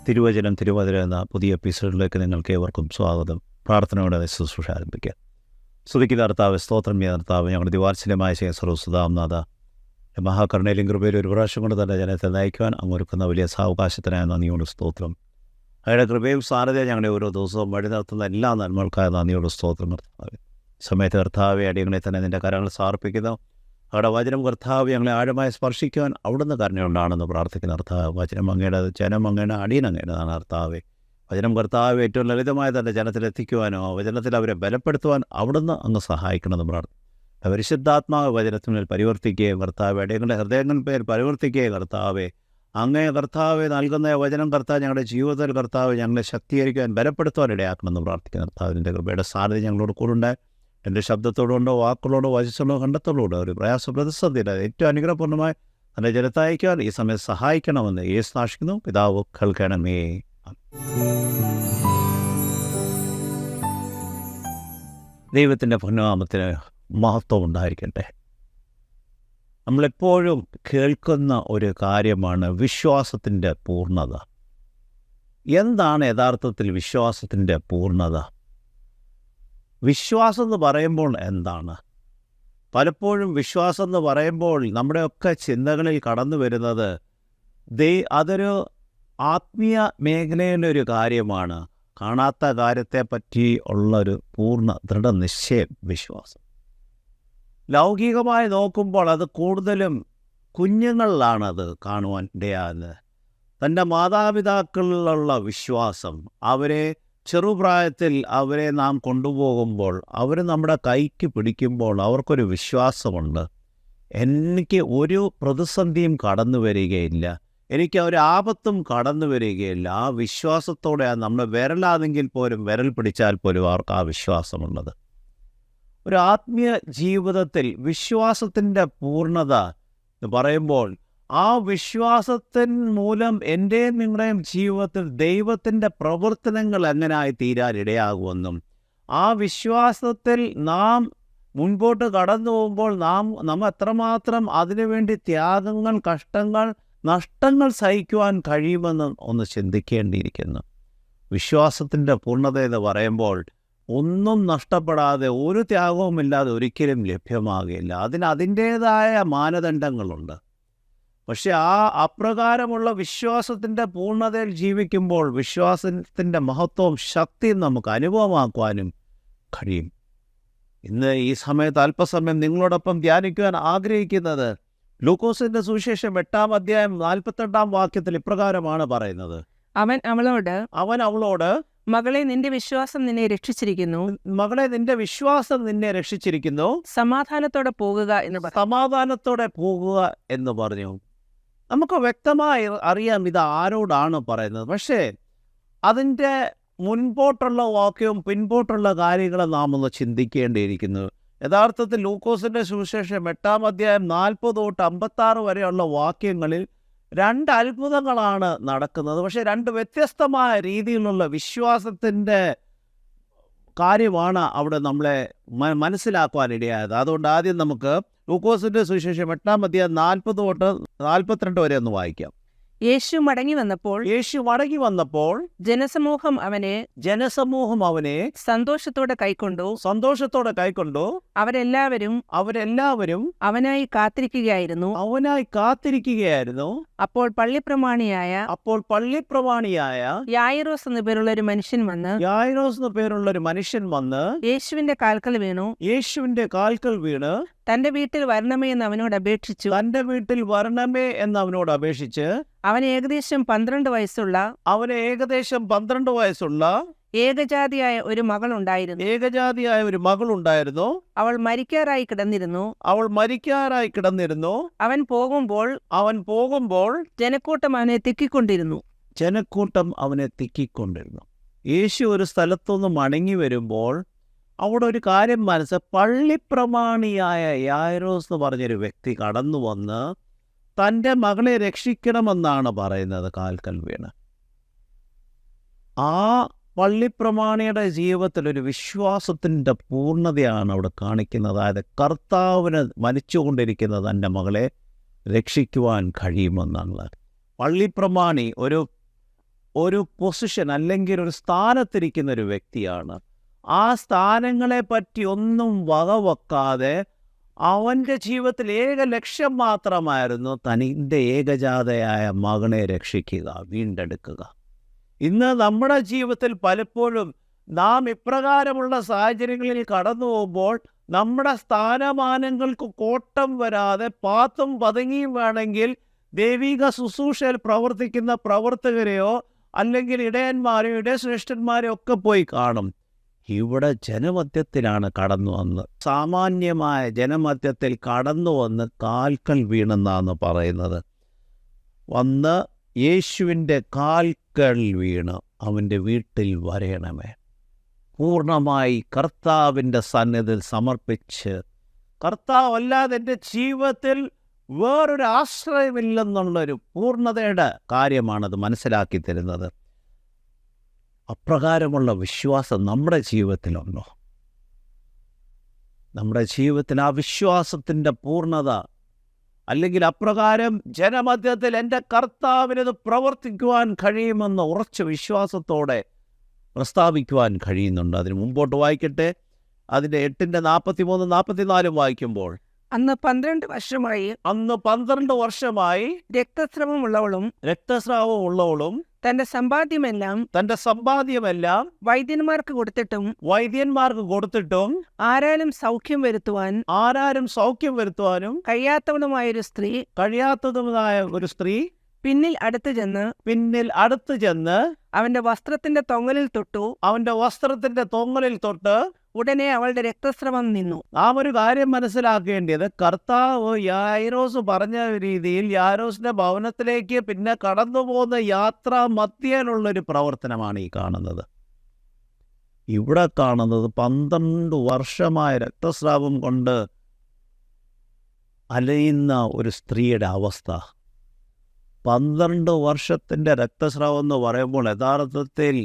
തിരുവചനം തിരുവതിര എന്ന പുതിയ എപ്പിസോഡിലേക്ക് നിങ്ങൾക്ക് ഏവർക്കും സ്വാഗതം. പ്രാർത്ഥനയോടെ ശുശ്രൂഷ ആരംഭിക്കുക. സ്തുതിക്കുന്ന കർത്താവ്, സ്തോത്രം ചെയ്ത കർത്താവ്, ഞങ്ങളുടെ ദിവാർച്ചനമായ സർവ്വസുധാംനാഥ, മഹാകരുണയിലും കൃപയിലും ഒരു പ്രാവശ്യം കൊണ്ട് തന്നെ ജനത്തെ നയിക്കുവാൻ അങ്ങൊരുക്കുന്ന വലിയ സാവകാശത്തിനായ നന്ദിയോട് സ്തോത്രം. അവരുടെ കൃപയും സാരതയും ഞങ്ങളുടെ ഓരോ ദിവസവും വഴി നടത്തുന്ന എല്ലാ നന്മകൾക്കായ നന്ദിയോട് സ്തോത്രം കർത്താവ്. സമയത്ത് കർത്താവെ അടിയങ്ങളെ തന്നെ നിൻ്റെ കരങ്ങൾ സമർപ്പിക്കുന്നു. അവിടെ വചനം കർത്താവ് ഞങ്ങളെ ആഴമായി സ്പർശിക്കുവാൻ അവിടുന്ന് കരുണയുണ്ടാണെന്ന് പ്രാർത്ഥിക്കുന്ന കർത്താവ്. വചനം അങ്ങയുടെ, ജനം അങ്ങയുടെ, അടിയൻ അങ്ങയുടേതാണ് കർത്താവെ. വചനം കർത്താവ് ഏറ്റവും ലളിതമായ തൻ്റെ ജനത്തിലെത്തിക്കുവാനോ വചനത്തിൽ അവരെ ബലപ്പെടുത്തുവാൻ അവിടുന്ന് അങ്ങ് സഹായിക്കണമെന്ന് പ്രാർത്ഥിക്കും. പരിശുദ്ധാത്മാവ് വചനത്തിന്മേൽ പരിവർത്തിക്കുകയും കർത്താവ് അടിയങ്ങളുടെ ഹൃദയങ്ങൾ പേർ പരിവർത്തിക്കുകയും കർത്താവെ അങ്ങേ കർത്താവെ നൽകുന്ന വചനം കർത്താവ് ഞങ്ങളുടെ ജീവിതത്തിൽ കർത്താവ് ഞങ്ങളെ ശക്തീകരിക്കുവാൻ ബലപ്പെടുത്തുവാൻ ഇടയാക്കണമെന്ന് പ്രാർത്ഥിക്കുന്ന കർത്താവിൻ്റെ കൃപയുടെ സാധ്യത ഞങ്ങളോട് കൂടുണ്ട്. എൻ്റെ ശബ്ദത്തോടുണ്ടോ വാക്കുകളോടോ വചസ്സോടോ കണ്ടെത്തോടുകൂടെ ഒരു പ്രയാസ പ്രതിസന്ധിയുടെ ഏറ്റവും അനുഗ്രഹപൂർണ്ണമായി തൻ്റെ ജനത്തെ അയക്കുവാൻ ഈ സമയത്ത് സഹായിക്കണമെന്ന് യേശു നാശിക്കുന്നു. പിതാവ് കേൾക്കണമേ. ദൈവത്തിൻ്റെ പുണ്യനാമത്തിന് മഹത്വം ഉണ്ടായിരിക്കട്ടെ. നമ്മളെപ്പോഴും കേൾക്കുന്ന ഒരു കാര്യമാണ് വിശ്വാസത്തിൻ്റെ പൂർണ്ണത. എന്താണ് യഥാർത്ഥത്തിൽ വിശ്വാസത്തിൻ്റെ പൂർണ്ണത? വിശ്വാസം എന്ന് പറയുമ്പോൾ എന്താണ്? പലപ്പോഴും വിശ്വാസം എന്ന് പറയുമ്പോൾ നമ്മുടെയൊക്കെ ചിന്തകളിൽ കടന്നു വരുന്നത് അതൊരു ആത്മീയ മേഖലയിലൊരു കാര്യമാണ്. കാണാത്ത കാര്യത്തെപ്പറ്റി ഉള്ളൊരു പൂർണ്ണ ദൃഢനിശ്ചയം വിശ്വാസം. ലൗകികമായി നോക്കുമ്പോൾ അത് കൂടുതലും കുഞ്ഞുങ്ങളിലാണത് കാണുവാൻ ഇടയാകുന്നത്. തൻ്റെ മാതാപിതാക്കളിലുള്ള വിശ്വാസം, അവരെ ചെറുപ്രായത്തിൽ അവരെ നാം കൊണ്ടുപോകുമ്പോൾ, അവർ നമ്മുടെ കൈക്ക് പിടിക്കുമ്പോൾ അവർക്കൊരു വിശ്വാസമുണ്ട്, എനിക്ക് ഒരു പ്രതിസന്ധിയും കടന്നു വരികയില്ല, എനിക്ക് ഒരു ആപത്തും കടന്നു വരികയില്ല. ആ വിശ്വാസത്തോടെയാണ് നമ്മൾ വിരലാണെങ്കിൽ പോലും, വിരൽ പിടിച്ചാൽ പോലും അവർക്ക് ആ വിശ്വാസമുള്ളത്. ഒരു ആത്മീയ ജീവിതത്തിൽ വിശ്വാസത്തിൻ്റെ പൂർണ്ണത എന്ന് പറയുമ്പോൾ ആ വിശ്വാസത്തിൻ മൂലം എൻ്റെയും നിങ്ങളുടെയും ജീവിതത്തിൽ ദൈവത്തിൻ്റെ പ്രവർത്തനങ്ങൾ എങ്ങനെയായി തീരാനിടയാകുമെന്നും, ആ വിശ്വാസത്തിൽ നാം മുൻപോട്ട് കടന്നു പോകുമ്പോൾ നാം എത്രമാത്രം അതിനുവേണ്ടി ത്യാഗങ്ങൾ, കഷ്ടങ്ങൾ, നഷ്ടങ്ങൾ സഹിക്കുവാൻ കഴിയുമെന്നും ഒന്ന് ചിന്തിക്കേണ്ടിയിരിക്കുന്നു. വിശ്വാസത്തിൻ്റെ പൂർണ്ണത എന്ന് പറയുമ്പോൾ ഒന്നും നഷ്ടപ്പെടാതെ, ഒരു ത്യാഗവുമില്ലാതെ ഒരിക്കലും ലഭ്യമാകില്ല. അതിൻ്റേതായ മാനദണ്ഡങ്ങളുണ്ട്. പക്ഷെ അപ്രകാരമുള്ള വിശ്വാസത്തിൻ്റെ പൂർണ്ണതയിൽ ജീവിക്കുമ്പോൾ വിശ്വാസത്തിൻ്റെ മഹത്വവും ശക്തിയും നമുക്ക് അനുഭവമാക്കുവാനും കഴിയും. ഇന്ന് ഈ സമയത്ത് അല്പസമയം നിങ്ങളോടൊപ്പം ധ്യാനിക്കുവാൻ ആഗ്രഹിക്കുന്നത് ലൂക്കോസിൻ്റെ സുവിശേഷം 8-ാം അധ്യായം 42-ാം വാക്യത്തിൽ ഇപ്രകാരമാണ് പറയുന്നത്. അവൻ അവളോട് മകളെ, നിന്റെ വിശ്വാസം നിന്നെ രക്ഷിച്ചിരിക്കുന്നു. മകളെ, നിന്റെ വിശ്വാസം നിന്നെ രക്ഷിച്ചിരിക്കുന്നു. സമാധാനത്തോടെ പോകുക എന്ന് പറഞ്ഞു. നമുക്ക് വ്യക്തമായി അറിയാം ഇത് ആരോടാണ് പറയുന്നത്. പക്ഷേ അതിൻ്റെ മുൻപോട്ടുള്ള വാക്യവും പിൻപോട്ടുള്ള കാര്യങ്ങളും നാം ഒന്ന് ചിന്തിക്കേണ്ടിയിരിക്കുന്നു. യഥാർത്ഥത്തിൽ ലൂക്കോസിൻ്റെ സുവിശേഷം 8-ാം അധ്യായം 40 തൊട്ട് 56 വരെയുള്ള വാക്യങ്ങളിൽ 2 അത്ഭുതങ്ങളാണ് നടക്കുന്നത്. പക്ഷേ 2 വ്യത്യസ്തമായ രീതിയിലുള്ള വിശ്വാസത്തിൻ്റെ കാര്യമാണ് അവിടെ നമ്മളെ മനസ്സിലാക്കുവാനിടയായത്. അതുകൊണ്ട് ആദ്യം നമുക്ക് ലൂക്കോസിൻ്റെ സുവിശേഷം 8-ാം അധ്യായം 40 തൊട്ട് 42 വരെ ഒന്ന് വായിക്കാം. യേശു മടങ്ങി വന്നപ്പോൾ ജനസമൂഹം അവനെ സന്തോഷത്തോടെ കൈക്കൊണ്ടു. അവരെല്ലാവരും അവനായി കാത്തിരിക്കുകയായിരുന്നു. അപ്പോൾ പള്ളിപ്രമാണിയായ യായിറോസ് എന്നു പേരുള്ള ഒരു മനുഷ്യൻ വന്ന് യേശുവിന്റെ കാൽക്കൽ വീണു തന്റെ വീട്ടിൽ വരണമേ എന്ന് അവനോട് അപേക്ഷിച്ച് അവന് ഏകദേശം 12 വയസ്സുള്ള ഏകജാതിയായ ഒരു മകളുണ്ടായിരുന്നു. അവൾ മരിക്കാറായി കിടന്നിരുന്നു. അവൻ പോകുമ്പോൾ ജനക്കൂട്ടം അവനെ തിക്കിക്കൊണ്ടിരുന്നു. യേശു ഒരു സ്ഥലത്തുനിന്ന് മടങ്ങി വരുമ്പോൾ അവിടെ ഒരു കാര്യം പള്ളിപ്രമാണിയായ യായിറോസ് എന്ന് പറഞ്ഞൊരു വ്യക്തി കടന്നു വന്ന് തൻ്റെ മകളെ രക്ഷിക്കണമെന്നാണ് പറയുന്നത്. കാൽക്കൽ വീണ് ആ പള്ളിപ്രമാണിയുടെ ജീവിതത്തിൽ ഒരു വിശ്വാസത്തിൻ്റെ പൂർണ്ണതയാണ് അവിടെ കാണിക്കുന്നത്. അതായത് കർത്താവിന് മരിച്ചുകൊണ്ടിരിക്കുന്ന തൻ്റെ മകളെ രക്ഷിക്കുവാൻ കഴിയുമെന്നാണ്. പള്ളിപ്രമാണി ഒരു പൊസിഷൻ അല്ലെങ്കിൽ ഒരു സ്ഥാനത്തിരിക്കുന്ന ഒരു വ്യക്തിയാണ്. ആ സ്ഥാനങ്ങളെ പറ്റി ഒന്നും വകവെക്കാതെ അവൻ്റെ ജീവിതത്തിൽ ഏക ലക്ഷ്യം മാത്രമായിരുന്നു തൻ്റെ ഏകജാതയായ മകനെ രക്ഷിക്കുക, വീണ്ടെടുക്കുക. ഇന്ന് നമ്മുടെ ജീവിതത്തിൽ പലപ്പോഴും നാം ഇപ്രകാരമുള്ള സാഹചര്യങ്ങളിൽ കടന്നു പോകുമ്പോൾ നമ്മുടെ സ്ഥാനമാനങ്ങൾക്ക് കോട്ടം വരാതെ പാത്തും പതുങ്ങിയും വേണമെങ്കിൽ ദൈവിക ശുശ്രൂഷയിൽ പ്രവർത്തിക്കുന്ന പ്രവർത്തകരെയോ അല്ലെങ്കിൽ ഇടയന്മാരെയോ ഇടയശ്രേഷ്ഠന്മാരെയോ ഒക്കെ പോയി കാണും. ഇവിടെ ജനമധ്യത്തിലാണ് കടന്നു വന്ന്, സാമാന്യമായ ജനമധ്യത്തിൽ കടന്നു വന്ന് കാൽക്കൽ വീണെന്നാണ് പറയുന്നത്. വന്ന് യേശുവിൻ്റെ കാൽക്കൽ വീണ് അവൻ്റെ വീട്ടിൽ വരയണമേ, പൂർണ്ണമായി കർത്താവിൻ്റെ സന്നിധിയിൽ സമർപ്പിച്ച്, കർത്താവല്ലാതെ എൻ്റെ ജീവിതത്തിൽ വേറൊരു ആശ്രയമില്ലെന്നുള്ളൊരു പൂർണ്ണതയുടെ കാര്യമാണത് മനസ്സിലാക്കി തരുന്നത്. അപ്രകാരമുള്ള വിശ്വാസം നമ്മുടെ ജീവിതത്തിലുണ്ടോ? നമ്മുടെ ജീവിതത്തിൽ ആ വിശ്വാസത്തിൻ്റെ പൂർണ്ണത, അല്ലെങ്കിൽ അപ്രകാരം ജനമധ്യത്തിൽ എൻ്റെ കർത്താവിനത് പ്രവർത്തിക്കുവാൻ കഴിയുമെന്ന ഉറച്ച വിശ്വാസത്തോടെ പ്രസ്താവിക്കുവാൻ കഴിയുന്നുണ്ട്. അതിന് മുമ്പോട്ട് വായിക്കട്ടെ. അതിൻ്റെ 8:43-44 വായിക്കുമ്പോൾ, അന്ന് 12 വർഷമായി രക്തസ്രാവമുള്ളവളും തന്റെ സമ്പാദ്യമെല്ലാം വൈദ്യന്മാർക്ക് കൊടുത്തിട്ടും ആരാലും സൗഖ്യം വരുത്തുവാനും കഴിയാത്തതുമായ ഒരു സ്ത്രീ പിന്നിൽ അടുത്ത് ചെന്ന് അവന്റെ വസ്ത്രത്തിന്റെ തൊങ്ങലിൽ തൊട്ട് ഉടനെ അവളുടെ രക്തസ്രവം നിന്നു. നാം ഒരു കാര്യം മനസ്സിലാക്കേണ്ടത്, കർത്താവ് യായിറോസ് പറഞ്ഞ രീതിയിൽ യായിറോസിന്റെ ഭവനത്തിലേക്ക് പിന്നെ കടന്നു പോകുന്ന യാത്രാ മധ്യേനുള്ളൊരു പ്രവർത്തനമാണ് ഈ കാണുന്നത്. ഇവിടെ കാണുന്നത് 12 വർഷമായ രക്തസ്രാവം കൊണ്ട് അലയുന്ന ഒരു സ്ത്രീയുടെ അവസ്ഥ. 12 വർഷത്തിൻ്റെ രക്തസ്രാവം എന്ന് പറയുമ്പോൾ യഥാർത്ഥത്തിൽ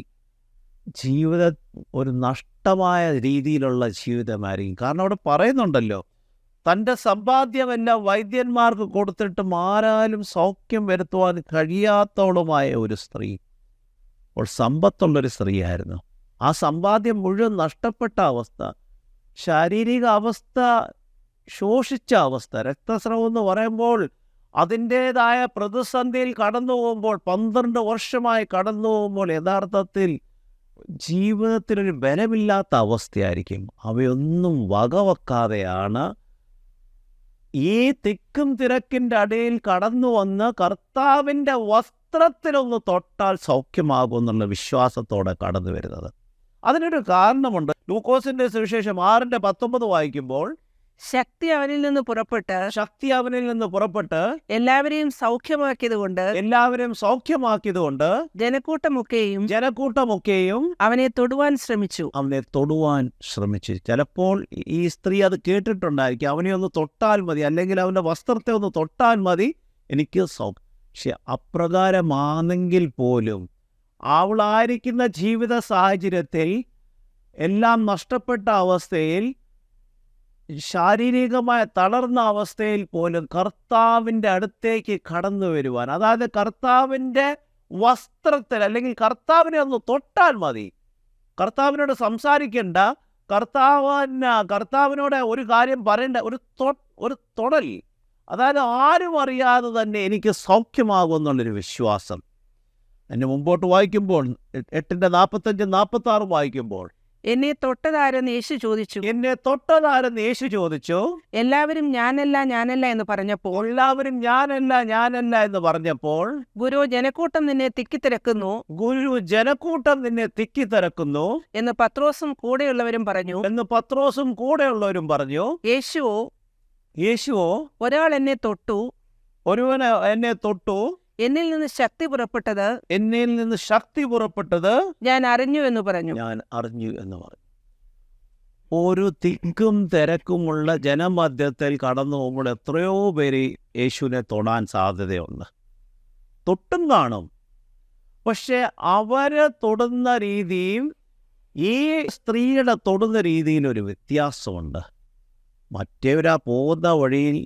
ജീവിതം ഒരു നഷ്ടമായ രീതിയിലുള്ള ജീവിതമായിരിക്കും. കാരണം അവിടെ പറയുന്നുണ്ടല്ലോ, തൻ്റെ സമ്പാദ്യമെല്ലാം വൈദ്യന്മാർക്ക് കൊടുത്തിട്ടും ആരാലും സൗഖ്യം വരുത്തുവാൻ കഴിയാത്തവളുമായ ഒരു സ്ത്രീ. അപ്പോൾ സമ്പത്തുള്ളൊരു സ്ത്രീയായിരുന്നു. ആ സമ്പാദ്യം മുഴുവൻ നഷ്ടപ്പെട്ട അവസ്ഥ, ശാരീരിക അവസ്ഥ ശോഷിച്ച അവസ്ഥ. രക്തസ്രാവം എന്ന് പറയുമ്പോൾ അതിൻ്റേതായ പ്രതിസന്ധിയിൽ കടന്നു പോകുമ്പോൾ, 12 വർഷമായി കടന്നു പോകുമ്പോൾ യഥാർത്ഥത്തിൽ ജീവിതത്തിലൊരു ബലമില്ലാത്ത അവസ്ഥയായിരിക്കും. അവയൊന്നും വകവെക്കാതെയാണ് ഈ തിക്കും തിരക്കിൻ്റെ അടിയിൽ കടന്നു വന്ന് കർത്താവിൻ്റെ വസ്ത്രത്തിലൊന്ന് തൊട്ടാൽ സൗഖ്യമാകും എന്നുള്ള വിശ്വാസത്തോടെ കടന്നു വരുന്നത്. അതിനൊരു കാരണമുണ്ട്. ലൂക്കോസിൻ്റെ സുവിശേഷം 6:19 വായിക്കുമ്പോൾ, ശക്തി അവനിൽ നിന്ന് പുറപ്പെട്ട് എല്ലാവരെയും സൗഖ്യമാക്കിയതുകൊണ്ട് ജനക്കൂട്ടമൊക്കെയും അവനെ തൊടുവാൻ ശ്രമിച്ചു. ചിലപ്പോൾ ഈ സ്ത്രീ അത് കേട്ടിട്ടുണ്ടായിരിക്കും, അവനെ ഒന്ന് തൊട്ടാൽ മതി, അല്ലെങ്കിൽ അവൻ്റെ വസ്ത്രത്തെ ഒന്ന് തൊട്ടാൽ മതി, എനിക്ക് പക്ഷെ അപ്രകാരമാണെങ്കിൽ പോലും അവളായിരിക്കുന്ന ജീവിത സാഹചര്യത്തിൽ എല്ലാം നഷ്ടപ്പെട്ട അവസ്ഥയിൽ, ശാരീരികമായ തളർന്ന അവസ്ഥയിൽ പോലും കർത്താവിൻ്റെ അടുത്തേക്ക് കടന്നു വരുവാൻ, അതായത് കർത്താവിൻ്റെ വസ്ത്രത്തിൽ, അല്ലെങ്കിൽ കർത്താവിനെ ഒന്ന് തൊട്ടാൽ മതി, കർത്താവിനോട് സംസാരിക്കേണ്ട, കർത്താവിനോട് ഒരു കാര്യം പറയേണ്ട, ഒരു തൊടൽ, അതായത് ആരും അറിയാതെ തന്നെ എനിക്ക് സൗഖ്യമാകുമെന്നുള്ളൊരു വിശ്വാസം. എന്നെ മുമ്പോട്ട് വായിക്കുമ്പോൾ 8:45-46 വായിക്കുമ്പോൾ, എന്നെ തൊട്ടതാരെന്ന് യേശു ചോദിച്ചു. എല്ലാവരും ഞാനല്ല എന്ന് പറഞ്ഞപ്പോൾ, ഗുരു ജനക്കൂട്ടം നിന്നെ തിക്കിത്തിരക്കുന്നു എന്ന് പത്രോസും കൂടെയുള്ളവരും പറഞ്ഞു. യേശുവോ ഒരാൾ എന്നെ തൊട്ടു, എന്നിൽ നിന്ന് ശക്തി പുറപ്പെട്ടത് ഞാൻ അറിഞ്ഞു എന്ന് പറഞ്ഞു. ഒരു തിക്കും തിരക്കുമുള്ള ജനമധ്യത്തിൽ കടന്നു പോകുമ്പോൾ എത്രയോ പേര് യേശുവിനെ തൊടാൻ സാധ്യതയുണ്ട്, തൊട്ടും കാണും. പക്ഷെ അവര് തൊടുന്ന രീതിയും ഈ സ്ത്രീയുടെ തൊടുന്ന രീതിയിലൊരു വ്യത്യാസമുണ്ട്. മറ്റേവരാ പോകുന്ന വഴിയിൽ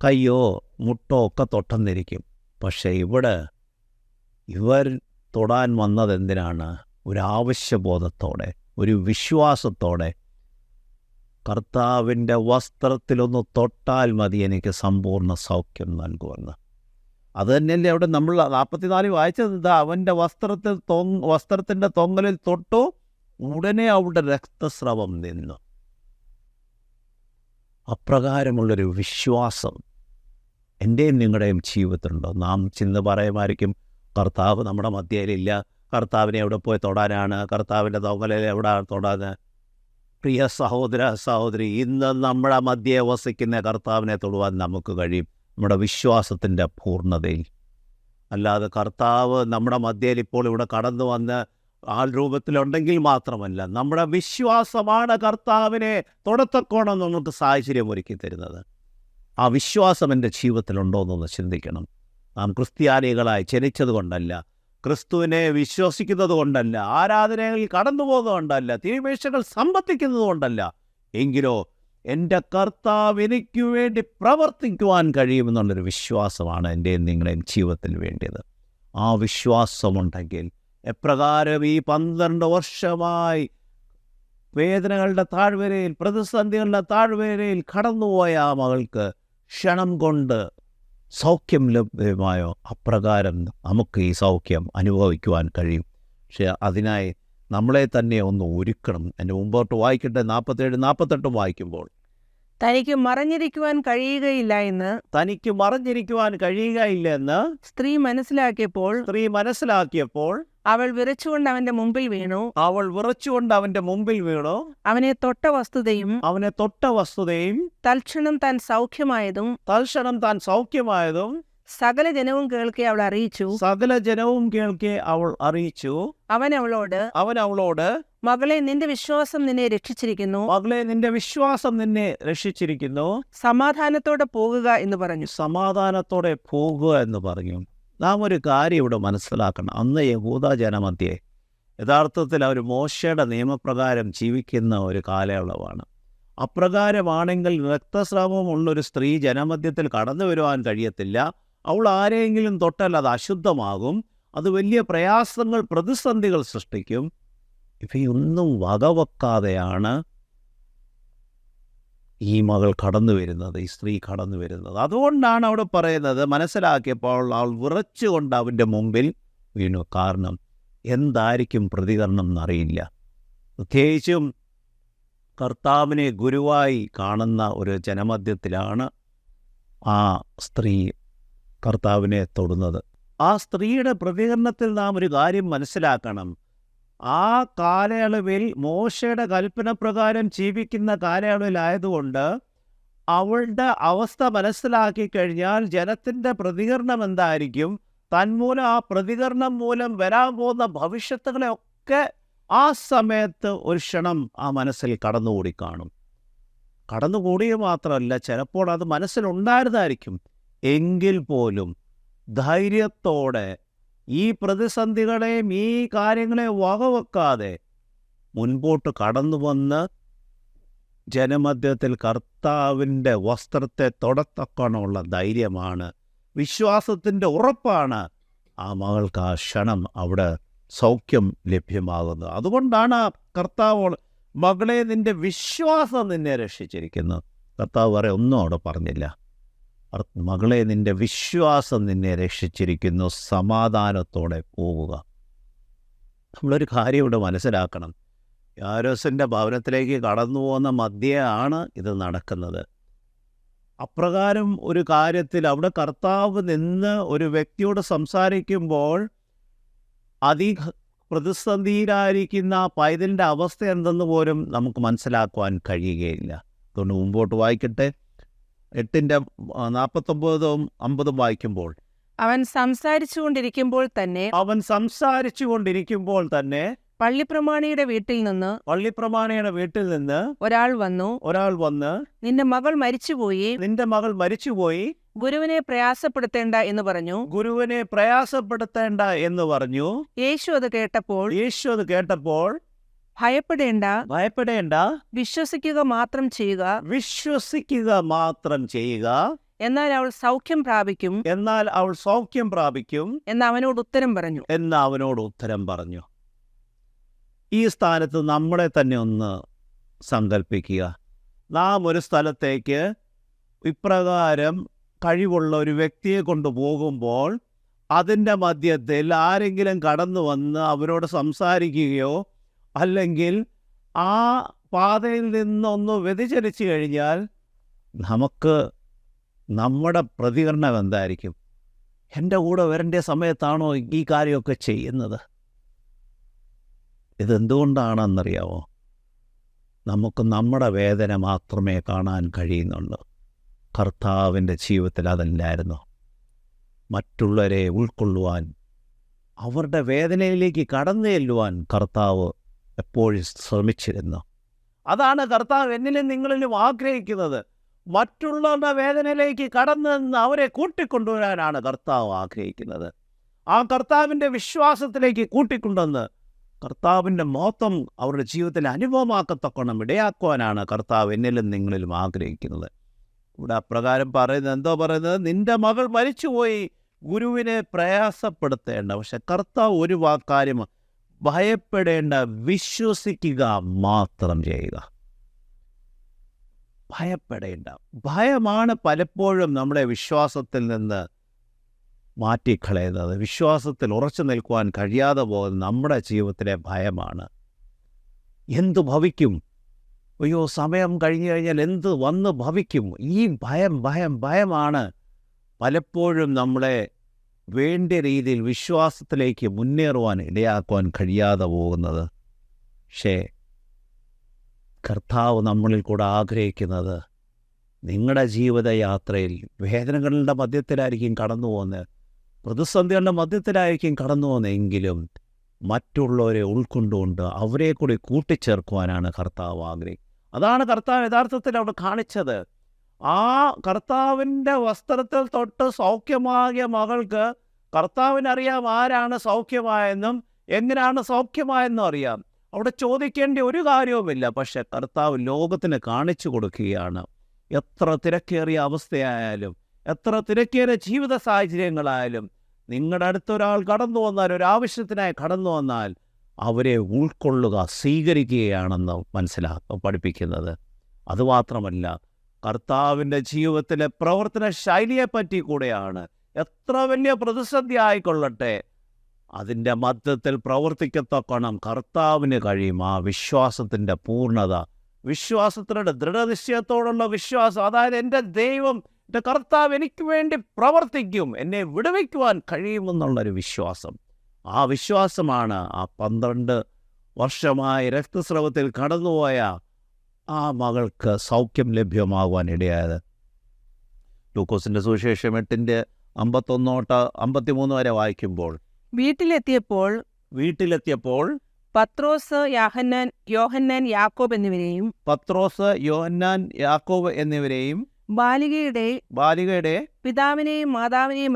കയ്യോ മുട്ടോ ഒക്കെ തൊട്ടെന്നിരിക്കും. പക്ഷെ ഇവർ തൊടാൻ വന്നത് എന്തിനാണ്? ഒരു ആവശ്യബോധത്തോടെ, ഒരു വിശ്വാസത്തോടെ, കർത്താവിൻ്റെ വസ്ത്രത്തിലൊന്ന് തൊട്ടാൽ മതി എനിക്ക് സമ്പൂർണ്ണ സൗഖ്യം നൽകുമെന്ന്. അത് തന്നെയല്ലേ അവിടെ നമ്മൾ 44 വായിച്ചത്. ഇതാ അവൻ്റെ വസ്ത്രത്തിൻ്റെ തൊങ്ങലിൽ തൊട്ടു, ഉടനെ അവിടെ രക്തസ്രവം നിന്നു. അപ്രകാരമുള്ളൊരു വിശ്വാസം എൻ്റെയും നിങ്ങളുടെയും ജീവിതത്തിലുണ്ടോ? നാം ചിന്ത പറയുമായിരിക്കും, കർത്താവ് നമ്മുടെ മധ്യയിലില്ല, കർത്താവിനെ എവിടെ പോയി തൊടാനാണ്, കർത്താവിൻ്റെ തൊങ്ങലിൽ എവിടെ തൊടാൻ? പ്രിയ സഹോദര സഹോദരി, ഇന്ന് നമ്മുടെ മധ്യയെ വസിക്കുന്ന കർത്താവിനെ തൊടുവാൻ നമുക്ക് കഴിയും, നമ്മുടെ വിശ്വാസത്തിൻ്റെ പൂർണ്ണതയിൽ. അല്ലാതെ കർത്താവ് നമ്മുടെ മധ്യയിൽ ഇപ്പോൾ ഇവിടെ കടന്നു വന്ന് ആൾ രൂപത്തിലുണ്ടെങ്കിൽ മാത്രമല്ല, നമ്മുടെ വിശ്വാസമാണ് കർത്താവിനെ തൊടത്തക്കോണം നമുക്ക് സാഹചര്യം ഒരുക്കി തരുന്നത്. ആ വിശ്വാസം എൻ്റെ ജീവിതത്തിലുണ്ടോ എന്നൊന്ന് ചിന്തിക്കണം. നാം ക്രിസ്ത്യാനികളായി ജനിച്ചത് കൊണ്ടല്ല, ക്രിസ്തുവിനെ വിശ്വസിക്കുന്നത് കൊണ്ടല്ല, ആരാധനകളിൽ കടന്നു പോകുന്നത് കൊണ്ടല്ല, തിരുമേശകൾ സംബന്ധിക്കുന്നത് കൊണ്ടല്ല, എങ്കിലോ എൻ്റെ കർത്താവ് എനിക്ക് വേണ്ടി പ്രവർത്തിക്കുവാൻ കഴിയുമെന്നുള്ളൊരു വിശ്വാസമാണ് എൻ്റെയും നിങ്ങളുടെയും ജീവിതത്തിൽ വേണ്ടിയത്. ആ വിശ്വാസമുണ്ടെങ്കിൽ എപ്രകാരം ഈ 12 വർഷമായി വേദനകളുടെ താഴ്വരയിൽ, പ്രതിസന്ധികളുടെ താഴ്വരയിൽ കടന്നുപോയ ആ മകൾക്ക് ക്ഷണം കൊണ്ട് സൗഖ്യം ലഭ്യമായോ, അപ്രകാരം നമുക്ക് ഈ സൗഖ്യം അനുഭവിക്കുവാൻ കഴിയും. പക്ഷെ അതിനായി നമ്മളെ തന്നെ ഒന്ന് ഒരുക്കണം. എൻ്റെ മുമ്പോട്ട് വായിക്കട്ടെ, 47, 48 വായിക്കുമ്പോൾ, തനിക്ക് മറഞ്ഞിരിക്കുവാൻ കഴിയുകയില്ല എന്ന് സ്ത്രീ മനസ്സിലാക്കിയപ്പോൾ അവൾ വിറച്ചുകൊണ്ട് അവന്റെ മുമ്പിൽ വീണു. അവനെ തൊട്ട വസ്തുതയും തൽക്ഷണം താൻ സൗഖ്യമായതും സകല ജനവും കേൾക്കെ അവൾ അറിയിച്ചു. അവൻ അവളോട് മകളെ, നിന്റെ വിശ്വാസം നിന്നെ രക്ഷിച്ചിരിക്കുന്നു, സമാധാനത്തോടെ പോകുക എന്ന് പറഞ്ഞു. നാം ഒരു കാര്യം ഇവിടെ മനസ്സിലാക്കണം. അന്ന് യഹൂദ ജനമധ്യേ യഥാർത്ഥത്തിൽ അവർ മോശയുടെ നിയമപ്രകാരം ജീവിക്കുന്ന ഒരു കാലയളവാണ്. അപ്രകാരമാണെങ്കിൽ രക്തസ്രാവമുള്ളൊരു സ്ത്രീ ജനമധ്യത്തിൽ കടന്നു വരുവാൻ കഴിയത്തില്ല. അവൾ ആരെങ്കിലും തൊട്ടാൽ അത് അശുദ്ധമാകും, അത് വലിയ പ്രയാസങ്ങൾ, പ്രതിസന്ധികൾ സൃഷ്ടിക്കും. ഇവയൊന്നും വകവെക്കാതെയാണ് ഈ മകൾ കടന്നു വരുന്നത്, ഈ സ്ത്രീ കടന്നു വരുന്നത്. അതുകൊണ്ടാണ് അവിടെ പറയുന്നത്, മനസ്സിലാക്കിയപ്പോൾ അവൾ വിറച്ചുകൊണ്ട് അവൻ്റെ മുമ്പിൽ വീണു. കാരണം എന്തായിരിക്കും പ്രതികരണം എന്നറിയില്ല. പ്രത്യേകിച്ചും കർത്താവിനെ ഗുരുവായി കാണുന്ന ഒരു ജനമധ്യത്തിലാണ് ആ സ്ത്രീ കർത്താവിനെ തൊടുന്നത്. ആ സ്ത്രീയുടെ പ്രതികരണത്തിൽ നാം ഒരു കാര്യം മനസ്സിലാക്കണം. ആ കാലയളവിൽ മോശയുടെ കൽപ്പന പ്രകാരം ജീവിക്കുന്ന കാലയളവിലായതുകൊണ്ട് അവളുടെ അവസ്ഥ മനസ്സിലാക്കി കഴിഞ്ഞാൽ ജനത്തിൻ്റെ പ്രതികരണം എന്തായിരിക്കും, തന്മൂലം ആ പ്രതികരണം മൂലം വരാൻ പോകുന്ന ഭവിഷ്യത്തുകളെയൊക്കെ ആ സമയത്ത് ഒരു ക്ഷണം ആ മനസ്സിൽ കടന്നുകൂടി കാണും. കടന്നുകൂടിയ മാത്രമല്ല, ചിലപ്പോൾ അത് മനസ്സിലുണ്ടായിരുന്നായിരിക്കും. എങ്കിൽ പോലും ധൈര്യത്തോടെ ഈ പ്രതിസന്ധികളെയും ഈ കാര്യങ്ങളെ വകവെക്കാതെ മുൻപോട്ട് കടന്നു വന്ന് ജനമധ്യത്തിൽ കർത്താവിൻ്റെ വസ്ത്രത്തെ തൊടത്തക്കണമുള്ള ധൈര്യമാണ്, വിശ്വാസത്തിൻ്റെ ഉറപ്പാണ് ആ മകൾക്ക് ആ ക്ഷണം അവിടെ സൗഖ്യം ലഭ്യമാകുന്നത്. അതുകൊണ്ടാണ് ആ കർത്താവ്, മകളെ, നിൻ്റെ വിശ്വാസം നിന്നെ രക്ഷിച്ചിരിക്കുന്നു. കർത്താവ് വരെ ഒന്നും അവിടെ പറഞ്ഞില്ല. മകളെ, നിൻ്റെ വിശ്വാസം നിന്നെ രക്ഷിച്ചിരിക്കുന്നു, സമാധാനത്തോടെ പോവുക. നമ്മളൊരു കാര്യം ഇവിടെ മനസ്സിലാക്കണം. യാരോസിൻ്റെ ഭവനത്തിലേക്ക് കടന്നു പോകുന്ന മധ്യയാണ് ഇത് നടക്കുന്നത്. അപ്രകാരം ഒരു കാര്യത്തിൽ അവിടെ കർത്താവ് നിന്ന് ഒരു വ്യക്തിയോട് സംസാരിക്കുമ്പോൾ പ്രതിസന്ധിയിലായിരിക്കുന്ന ആ പൈതലിൻ്റെ അവസ്ഥ എന്തെന്ന് പോലും നമുക്ക് മനസ്സിലാക്കുവാൻ കഴിയുകയില്ല. അതുകൊണ്ട് മുമ്പോട്ട് വായിക്കട്ടെ, 8:49, 50 വായിക്കുമ്പോൾ, അവൻ സംസാരിച്ചു കൊണ്ടിരിക്കുമ്പോൾ തന്നെ പള്ളിപ്രമാണിയുടെ വീട്ടിൽ നിന്ന് ഒരാൾ വന്ന് നിന്റെ മകൾ മരിച്ചുപോയി, ഗുരുവിനെ പ്രയാസപ്പെടുത്തേണ്ട എന്ന് പറഞ്ഞു. യേശു അത് കേട്ടപ്പോൾ ഭയപ്പെടേണ്ട, വിശ്വസിക്കുക മാത്രം ചെയ്യുക, എന്നാൽ അവൾ സൗഖ്യം പ്രാപിക്കും എന്നാൽ അവൾ സൗഖ്യം പ്രാപിക്കും എന്ന് അവനോട് ഉത്തരം പറഞ്ഞു. എന്ന് അവനോട് ഉത്തരം പറഞ്ഞു. ഈ സ്ഥാനത്ത് നമ്മളെ തന്നെ ഒന്ന് സങ്കല്പിക്കുക. നാം ഒരു സ്ഥലത്തേക്ക് ഇപ്രകാരം കഴിവുള്ള ഒരു വ്യക്തിയെ കൊണ്ടുപോകുമ്പോൾ അതിൻ്റെ മധ്യത്തിൽ ആരെങ്കിലും കടന്നു വന്ന് അവരോട് സംസാരിക്കുകയോ അല്ലെങ്കിൽ ആ പാതയിൽ നിന്നൊന്ന് വ്യതിചലിച്ചു കഴിഞ്ഞാൽ നമുക്ക് നമ്മുടെ പ്രതികരണം എന്തായിരിക്കും? എൻ്റെ കൂടെ വരേണ്ട സമയത്താണോ ഈ കാര്യമൊക്കെ ചെയ്യുന്നത്? ഇതെന്തുകൊണ്ടാണെന്നറിയാമോ? നമുക്ക് നമ്മുടെ വേദന മാത്രമേ കാണാൻ കഴിയുന്നുള്ളൂ. കർത്താവിൻ്റെ ജീവിതത്തിൽ അതല്ലായിരുന്നു. മറ്റുള്ളവരെ ഉൾക്കൊള്ളുവാൻ, അവരുടെ വേദനയിലേക്ക് കടന്നു ചെല്ലുവാൻ കർത്താവ് എപ്പോഴും ശ്രമിച്ചിരുന്നു. അതാണ് കർത്താവ് എന്നിലും നിങ്ങളിലും ആഗ്രഹിക്കുന്നത്. മറ്റുള്ളവരുടെ വേദനയിലേക്ക് കടന്നു നിന്ന് അവരെ കൂട്ടിക്കൊണ്ടുവരാനാണ് കർത്താവ് ആഗ്രഹിക്കുന്നത്. ആ കർത്താവിൻ്റെ വിശ്വാസത്തിലേക്ക് കൂട്ടിക്കൊണ്ടുവന്ന് കർത്താവിൻ്റെ മഹത്വം അവരുടെ ജീവിതത്തിൽ അനുഭവമാക്കത്തക്കണം ഇടയാക്കുവാനാണ് കർത്താവ് എന്നിലും നിങ്ങളിലും ആഗ്രഹിക്കുന്നത്. ഇവിടെ അപ്രകാരം പറയുന്നത് എന്തോ പറയുന്നത്, നിന്റെ മകൾ മരിച്ചുപോയി, ഗുരുവിനെ പ്രയാസപ്പെടുത്തേണ്ട. പക്ഷെ കർത്താവ് ഒരു കാര്യം, ഭയപ്പെടേണ്ട, വിശ്വസിക്കുക മാത്രം ചെയ്യുക. ഭയപ്പെടേണ്ട. ഭയമാണ് പലപ്പോഴും നമ്മളെ വിശ്വാസത്തിൽ നിന്ന് മാറ്റിക്കളയുന്നത്. വിശ്വാസത്തിൽ ഉറച്ചു നിൽക്കുവാൻ കഴിയാതെ പോകുന്ന നമ്മുടെ ജീവിതത്തിലെ ഭയമാണ്. എന്തു ഭവിക്കും? അയ്യോ, സമയം കഴിഞ്ഞു കഴിഞ്ഞാൽ എന്ത് വന്ന് ഭവിക്കും? ഈ ഭയമാണ് പലപ്പോഴും നമ്മളെ വേണ്ട രീതിയിൽ വിശ്വാസത്തിലേക്ക് മുന്നേറുവാൻ ഇടയാക്കുവാൻ കഴിയാതെ പോകുന്നത്. പക്ഷേ കർത്താവ് നമ്മളിൽ കൂടെ ആഗ്രഹിക്കുന്നത്, നിങ്ങളുടെ ജീവിതയാത്രയിൽ വേദനകളുടെ മധ്യത്തിലായിരിക്കും കടന്നു പോകുന്നത്, പ്രതിസന്ധികളുടെ മധ്യത്തിലായിരിക്കും കടന്നു പോകുന്നതെങ്കിലും മറ്റുള്ളവരെ ഉൾക്കൊണ്ടുകൊണ്ട് അവരെ കൂടി കൂട്ടിച്ചേർക്കുവാനാണ് കർത്താവ് ആഗ്രഹിക്കുന്നത്. അതാണ് കർത്താവ് യഥാർത്ഥത്തിൽ അവിടെ കാണിച്ചത്. ആ കർത്താവിൻ്റെ വസ്ത്രത്തിൽ തൊട്ട് സൗഖ്യമാകിയ മകൾക്ക് കർത്താവിനറിയാം ആരാണ് സൗഖ്യമായെന്നും എങ്ങനെയാണ് സൗഖ്യമായെന്നും അറിയാം. അവിടെ ചോദിക്കേണ്ട ഒരു കാര്യവുമില്ല. പക്ഷെ കർത്താവ് ലോകത്തിന് കാണിച്ചു കൊടുക്കുകയാണ്. എത്ര തിരക്കേറിയ അവസ്ഥയായാലും, എത്ര തിരക്കേറിയ ജീവിത സാഹചര്യങ്ങളായാലും, നിങ്ങളുടെ അടുത്തൊരാൾ കടന്നു വന്നാൽ, ഒരാവശ്യത്തിനായി കടന്നു വന്നാൽ അവരെ ഉൾക്കൊള്ളുക, സ്വീകരിക്കുകയാണെന്ന് പഠിപ്പിക്കുന്നത്. അതുമാത്രമല്ല, കർത്താവിൻ്റെ ജീവിതത്തിലെ പ്രവർത്തന ശൈലിയെപ്പറ്റി കൂടെയാണ്. എത്ര വലിയ പ്രതിസന്ധി ആയിക്കൊള്ളട്ടെ, അതിൻ്റെ മധ്യത്തിൽ പ്രവർത്തിക്കത്തക്കണം കർത്താവിന് കഴിയും. ആ വിശ്വാസത്തിൻ്റെ പൂർണ്ണത, വിശ്വാസത്തിൻ്റെ ദൃഢനിശ്ചയത്തോടുള്ള വിശ്വാസം, അതായത് എൻ്റെ ദൈവം, എൻ്റെ കർത്താവ് എനിക്ക് വേണ്ടി പ്രവർത്തിക്കും, എന്നെ വിടുവിക്കുവാൻ കഴിയുമെന്നുള്ളൊരു വിശ്വാസം. ആ വിശ്വാസമാണ് ആ 12 വർഷമായി രക്തസ്രവത്തിൽ കടന്നുപോയ ആ മകൾക്ക് സൗഖ്യം ലഭ്യമാകുവാൻ ഇടയായത്. ലൂക്കോസിൻ്റെ സുവിശേഷം 8:51-53 വരെ വായിക്കുമ്പോൾ, വീട്ടിലെത്തിയപ്പോൾ പത്രോസ്, യോഹന്നാൻ, യാക്കോബ് എന്നിവരെയും ബാലികയുടെ പിതാവിനെയും മാതാവിനെയും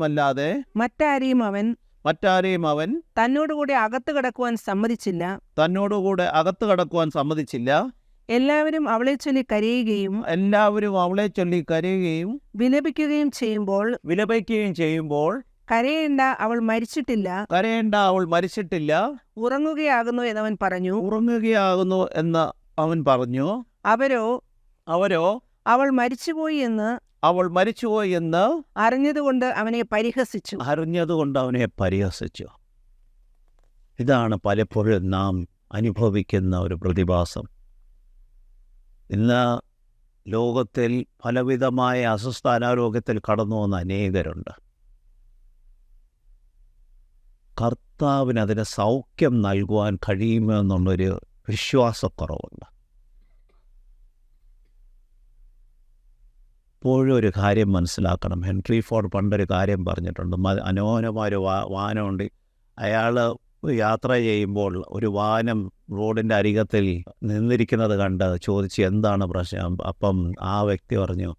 അല്ലാതെ മറ്റാരെയും അവൻ തന്നോടുകൂടെ അകത്ത് കടക്കുവാൻ സമ്മതിച്ചില്ല. എല്ലാവരും അവളെ ചൊല്ലി കരയുകയും വിലപിക്കുകയും ചെയ്യുമ്പോൾ കരയേണ്ട, അവൾ മരിച്ചിട്ടില്ല, ഉറങ്ങുകയാകുന്നു എന്ന് അവൻ പറഞ്ഞു. അവരോ അവൾ മരിച്ചുപോയി എന്ന് അറിഞ്ഞതുകൊണ്ട് അവനെ പരിഹസിച്ചു. ഇതാണ് പലപ്പോഴും നാം അനുഭവിക്കുന്ന ഒരു പ്രതിഭാസം. ഇന്ന് ലോകത്തിൽ പലവിധമായ അസ്വസ്ഥ അനാരോഗ്യത്തിൽ കടന്നു വന്ന അനേകരുണ്ട്. കർത്താവിന് അതിന് സൗഖ്യം നൽകുവാൻ കഴിയുമെന്നുള്ളൊരു വിശ്വാസക്കുറവുണ്ട്. ഇപ്പോഴും ഒരു കാര്യം മനസ്സിലാക്കണം. ഹെൻറി ഫോർഡ് പണ്ടൊരു കാര്യം പറഞ്ഞിട്ടുണ്ട്. മനോഹരമായൊരു വാഹനമുണ്ട്. അയാൾ യാത്ര ചെയ്യുമ്പോൾ ഒരു വാഹനം റോഡിൻ്റെ അരികത്തിൽ നിന്നിരിക്കുന്നത് കണ്ട് ചോദിച്ച് എന്താണ് പ്രശ്നം. അപ്പം ആ വ്യക്തി പറഞ്ഞു,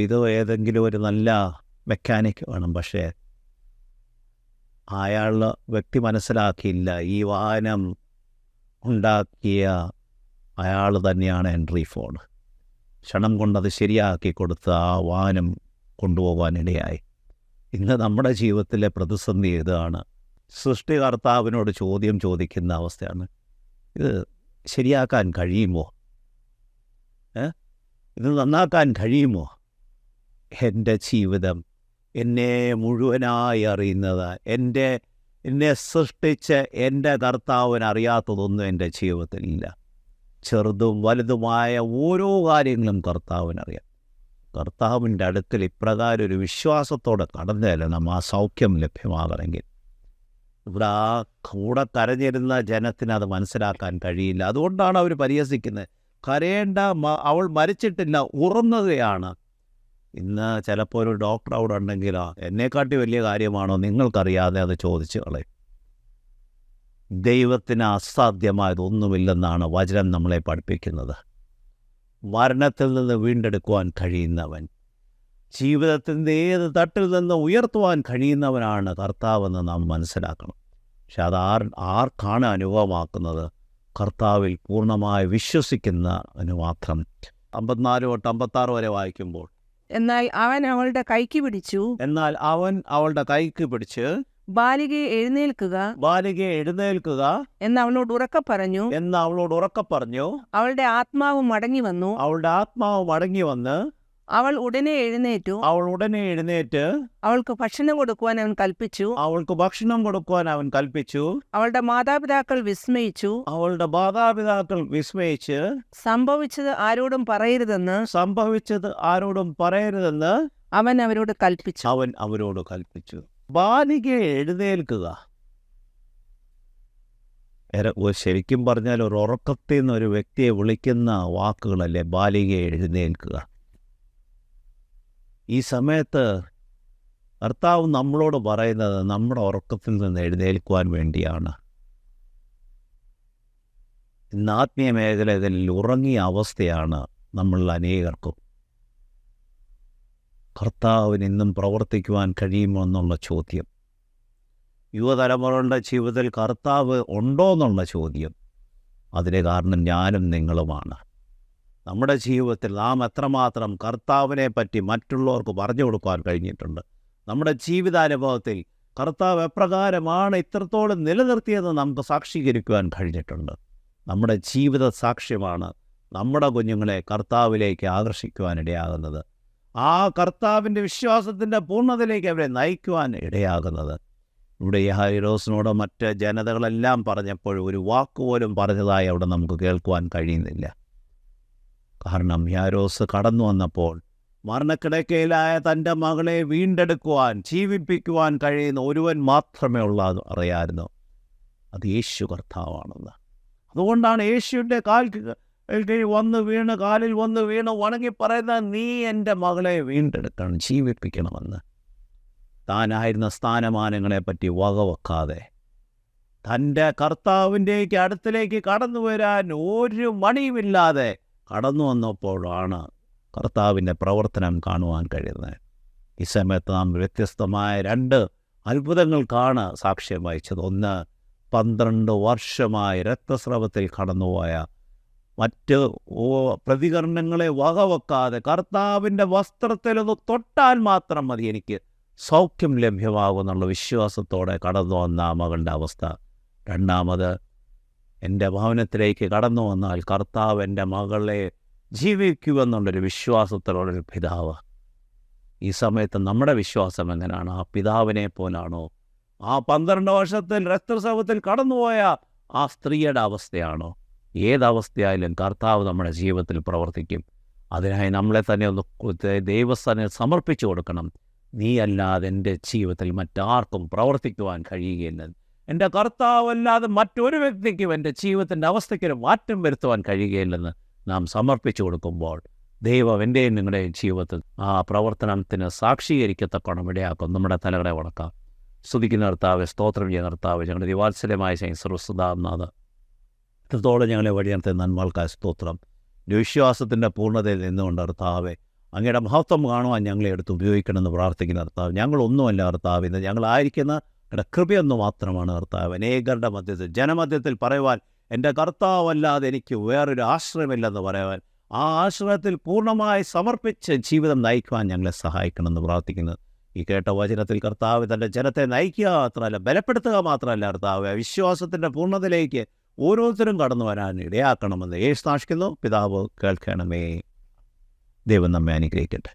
ഇത് ഏതെങ്കിലും ഒരു നല്ല മെക്കാനിക് വേണം. പക്ഷേ വ്യക്തി മനസ്സിലാക്കിയില്ല, ഈ വാഹനം ഉണ്ടാക്കിയ അയാൾ തന്നെയാണ് ഹെൻറി ഫോർഡ്. ക്ഷണം കൊണ്ടത് ശരിയാക്കി കൊടുത്ത് ആ വാഹനം കൊണ്ടുപോകാനിടയായി. ഇന്ന് നമ്മുടെ ജീവിതത്തിലെ പ്രതിസന്ധി ഇതാണ്. സൃഷ്ടികർത്താവിനോട് ചോദ്യം ചോദിക്കുന്ന അവസ്ഥയാണ്. ഇത് ശരിയാക്കാൻ കഴിയുമോ? ഇത് നന്നാക്കാൻ കഴിയുമോ? എൻ്റെ ജീവിതം, എന്നെ മുഴുവനായി അറിയുന്നത്, എന്നെ സൃഷ്ടിച്ച് എൻ്റെ കർത്താവിന് അറിയാത്തതൊന്നും എൻ്റെ ജീവിതത്തിലില്ല. ചെറുതും വലുതുമായ ഓരോ കാര്യങ്ങളും കർത്താവിനറിയാം. കർത്താവിൻ്റെ അടുക്കൽ ഇപ്രകാരം ഒരു വിശ്വാസത്തോടെ കടന്നതല്ല നമ്മൾ ആ സൗഖ്യം ലഭ്യമാകണമെങ്കിൽ. ഇവിടെ ആ കൂടെ കരഞ്ഞിരുന്ന ജനത്തിന് അത് മനസ്സിലാക്കാൻ കഴിയില്ല. അതുകൊണ്ടാണ് അവർ പരിഹസിക്കുന്നത്. കരയേണ്ട, അവൾ മരിച്ചിട്ടില്ല, ഉറങ്ങുകയാണ്. ഇന്ന് ചിലപ്പോൾ ഒരു ഡോക്ടർ അവിടെ ഉണ്ടെങ്കിലോ എന്നെക്കാട്ടി വലിയ കാര്യമാണോ നിങ്ങൾക്കറിയാതെ അത് ചോദിച്ചു കളയും. ദൈവത്തിന് അസാധ്യമായതൊന്നുമില്ലെന്നാണ് വചനം നമ്മളെ പഠിപ്പിക്കുന്നത്. മരണത്തിൽ നിന്ന് വീണ്ടെടുക്കുവാൻ കഴിയുന്നവൻ, ജീവിതത്തിൻ്റെ ഏത് തട്ടിൽ നിന്ന് ഉയർത്തുവാൻ കഴിയുന്നവനാണ് കർത്താവെന്ന് നാം മനസ്സിലാക്കണം. പക്ഷെ അത് ആർക്കാണ് അനുഭവമാക്കുന്നത്? കർത്താവിൽ പൂർണ്ണമായി വിശ്വസിക്കുന്നതിന് മാത്രം. 54 തൊട്ട് 56 വരെ വായിക്കുമ്പോൾ, എന്നാൽ അവൻ അവളുടെ കൈക്ക് പിടിച്ച് ബാലികയെ എഴുന്നേൽക്കുക എന്ന് അവളോട് ഉറക്കെ പറഞ്ഞു. അവളുടെ ആത്മാവ് മടങ്ങി വന്ന് അവൾ ഉടനെ എഴുന്നേറ്റു. അവൾക്ക് ഭക്ഷണം കൊടുക്കുവാൻ അവൻ കൽപ്പിച്ചു. അവളുടെ മാതാപിതാക്കൾ വിസ്മയിച്ചു. സംഭവിച്ചത് ആരോടും പറയരുതെന്ന് അവൻ അവരോട് കൽപ്പിച്ചു. ബാലികയെ എഴുന്നേൽക്കുക. ശരിക്കും പറഞ്ഞാൽ ഒരു ഉറക്കത്തിൽ നിന്ന് ഒരു വ്യക്തിയെ വിളിക്കുന്ന വാക്കുകളല്ലേ ബാലികയെ എഴുന്നേൽക്കുക. ഈ സമയത്ത് കർത്താവ് നമ്മളോട് പറയുന്നത് നമ്മുടെ ഉറക്കത്തിൽ നിന്ന് എഴുന്നേൽക്കുവാൻ വേണ്ടിയാണ്. ഇന്ന് ആത്മീയ മേഖലകളിൽ ഉറങ്ങിയ അവസ്ഥയാണ് നമ്മൾ അനേകർക്കും. കർത്താവിന് ഇന്നും പ്രവർത്തിക്കുവാൻ കഴിയുമോ എന്നുള്ള ചോദ്യം, യുവതലമുറകളുടെ ജീവിതത്തിൽ കർത്താവ് ഉണ്ടോ എന്നുള്ള ചോദ്യം, അതിന് കാരണം ഞാനും നിങ്ങളുമാണ്. നമ്മുടെ ജീവിതത്തിൽ നാം എത്രമാത്രം കർത്താവിനെ പറ്റി മറ്റുള്ളവർക്ക് പറഞ്ഞു കൊടുക്കാൻ കഴിഞ്ഞിട്ടുണ്ട്. നമ്മുടെ ജീവിതാനുഭവത്തിൽ കർത്താവ് എപ്രകാരമാണ് ഇത്രത്തോളം നിലനിർത്തിയെന്ന് നമുക്ക് സാക്ഷീകരിക്കുവാൻ കഴിഞ്ഞിട്ടുണ്ട്. നമ്മുടെ ജീവിത സാക്ഷ്യമാണ് നമ്മുടെ കുഞ്ഞുങ്ങളെ കർത്താവിലേക്ക് ആകർഷിക്കുവാൻ ഇടയാകുന്നത്. ആ കർത്താവിൻ്റെ വിശ്വാസത്തിൻ്റെ പൂർണ്ണതയിലേക്ക് അവരെ നയിക്കുവാൻ ഇടയാകുന്നത്. ഇവിടെ യായിറോസിനോട് മറ്റ് ജനതകളെല്ലാം പറഞ്ഞപ്പോൾ ഒരു വാക്കുപോലും പറഞ്ഞതായി അവിടെ നമുക്ക് കേൾക്കുവാൻ കഴിയുന്നില്ല. കാരണം യായിറോസ് കടന്നു വന്നപ്പോൾ മരണക്കിടക്കയിലായ തൻ്റെ മകളെ വീണ്ടെടുക്കുവാൻ, ജീവിപ്പിക്കുവാൻ കഴിയുന്ന ഒരുവൻ മാത്രമേ ഉള്ളൂ അറിയാമായിരുന്നു, അത് യേശു കർത്താവാണെന്ന്. അതുകൊണ്ടാണ് യേശുവിൻ്റെ കാലിൽ വന്ന് വീണ് വണങ്ങി പറയുന്നത്, നീ എൻ്റെ മകളെ വീണ്ടെടുക്കണം, ജീവിപ്പിക്കണമെന്ന്. താനായിരുന്ന സ്ഥാനമാനങ്ങളെപ്പറ്റി വകവെക്കാതെ തൻ്റെ കർത്താവിൻ്റെ അടുത്തിലേക്ക് കടന്നു വരാൻ ഒരു മടിയുമില്ലാതെ കടന്നു വന്നപ്പോഴാണ് കർത്താവിൻ്റെ പ്രവർത്തനം കാണുവാൻ കഴിയുന്നത്. ഈ സമയത്ത് നാം വ്യത്യസ്തമായ 2 അത്ഭുതങ്ങൾക്കാണ് സാക്ഷ്യം വഹിച്ചത്. ഒന്ന്, 12 വർഷമായി രക്തസ്രവത്തിൽ കടന്നുപോയ, മറ്റ് പ്രതികരണങ്ങളെ വകവെക്കാതെ കർത്താവിൻ്റെ വസ്ത്രത്തിലൊന്ന് തൊട്ടാൽ മാത്രം മതി എനിക്ക് സൗഖ്യം ലഭ്യമാകുമെന്നുള്ള വിശ്വാസത്തോടെ കടന്നു വന്ന ആ മകളുടെ അവസ്ഥ. രണ്ടാമത്, എൻ്റെ ഭവനത്തിലേക്ക് കടന്നു വന്നാൽ കർത്താവ് എൻ്റെ മകളെ ജീവിക്കുമെന്നുള്ളൊരു വിശ്വാസത്തിലുള്ളൊരു പിതാവ്. ഈ സമയത്ത് നമ്മുടെ വിശ്വാസം എങ്ങനെയാണ്? ആ പിതാവിനെ പോലാണോ? ആ 12 വർഷത്തിൽ രക്തസ്രവത്തിൽ കടന്നുപോയ ആ സ്ത്രീയുടെ അവസ്ഥയാണോ? ഏതവസ്ഥയായാലും കർത്താവ് നമ്മുടെ ജീവിതത്തിൽ പ്രവർത്തിക്കും. അതിനായി നമ്മളെ തന്നെ ഒന്ന് ദൈവസ്ഥാനം സമർപ്പിച്ചു കൊടുക്കണം. നീ അല്ലാതെ എൻ്റെ ജീവിതത്തിൽ മറ്റാർക്കും പ്രവർത്തിക്കുവാൻ കഴിയുകയില്ല. എൻ്റെ കർത്താവല്ലാതെ മറ്റൊരു വ്യക്തിക്കും എൻ്റെ ജീവിതത്തിൻ്റെ അവസ്ഥയ്ക്കൊരു മാറ്റം വരുത്തുവാൻ കഴിയുകയില്ലെന്ന് നാം സമർപ്പിച്ചു കൊടുക്കുമ്പോൾ ദൈവം എൻ്റെയും നിങ്ങളുടെയും ജീവിതത്തിൽ ആ പ്രവർത്തനത്തിന് സാക്ഷീകരിക്കത്തക്കണം ഇടയാക്കും. നമ്മുടെ തലകളെ വണക്കാം. സ്തുതിക്കുന്ന കർത്താവെ, സ്തോത്രം ചെയ്യുന്ന കർത്താവ്, ഞങ്ങളുടെ ദിവാത്സല്യമായ സർവ്വസ്തുതാനാഥ, ഇത്രത്തോളം ഞങ്ങളെ വഴിയത്തെ നന്മകൾക്കായ സ്തോത്രം. വിശ്വാസത്തിൻ്റെ പൂർണ്ണതയിൽ നിന്നുകൊണ്ട് കർത്താവെ, അങ്ങയുടെ മഹത്വം കാണുവാൻ ഞങ്ങളെ എടുത്ത് ഉപയോഗിക്കണമെന്ന് പ്രാർത്ഥിക്കുന്ന കർത്താവ്. ഞങ്ങളൊന്നുമല്ല കർത്താവ്, ഇന്ന് ഞങ്ങളായിരിക്കുന്ന അങ്ങയുടെ കൃപയൊന്നു മാത്രമാണ് കർത്താവ്. അനേകരുടെ മധ്യത്തിൽ, ജനമധ്യത്തിൽ പറയുവാൻ എൻ്റെ കർത്താവല്ലാതെ എനിക്ക് വേറൊരു ആശ്രയമില്ലെന്ന് പറയുവാൻ ആ ആശ്രയത്തിൽ പൂർണ്ണമായി സമർപ്പിച്ച് ജീവിതം നയിക്കുവാൻ ഞങ്ങളെ സഹായിക്കണമെന്ന് പ്രാർത്ഥിക്കുന്നു. ഈ കേട്ട വചനത്തിൽ കർത്താവ് തൻ്റെ ജനത്തെ നയിക്കുക മാത്രമല്ല, ബലപ്പെടുത്തുക മാത്രമല്ല കർത്താവ്, വിശ്വാസത്തിൻ്റെ പൂർണ്ണതയിലേക്ക് ഓരോരുത്തരും കടന്നു വരാൻ ഇടയാക്കണമെന്ന് യേശു പിതാവ് കേൾക്കണമേ. ദൈവം നമ്മെ അനുഗ്രഹിക്കട്ടെ.